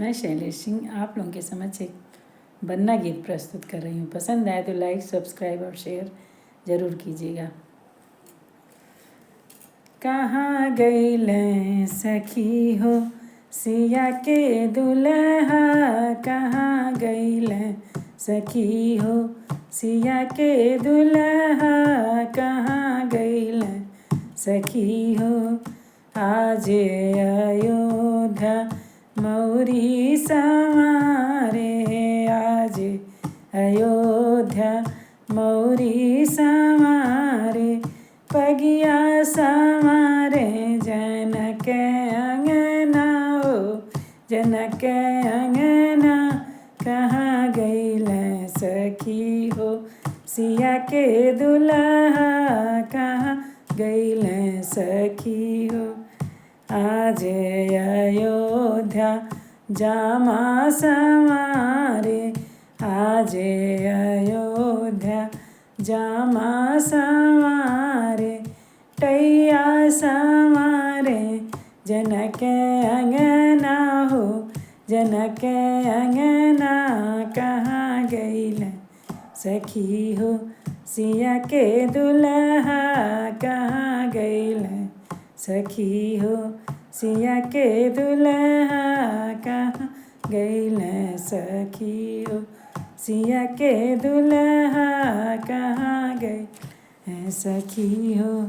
मैं शैलेश सिंह आप लोगों के समक्ष एक बन्ना गीत प्रस्तुत कर रही हूँ। पसंद आए तो लाइक, सब्सक्राइब और शेयर ज़रूर कीजिएगा। कहाँ गइलें सखी हो सिया के दुल्हा, कहाँ गइलें सखी हो सिया के दुल्हा, कहाँ गइलें सखी हो आज अयोध्या मौरी संवारे, आज अयोध्या मौरी संवारे, पगिया संवारे जनक अंगना हो, जनक अंगना कहाँ गइलें सखी हो सिया के दुल्हा, कहाँ गइलें सखी हो आज अयोध्या जामा संवारे, आज अयोध्या जामा संवारे, टैया संवारे जनक अंगना हो, जनक अंगना कहाँ गइलें सखी हो सिया के दुल्हा, कहाँ गइलें सखी हो सिया के दुल्हा, कहाँ गइलें सखी हो सिया के दुल्हा, कहाँ गइलें सखी हो।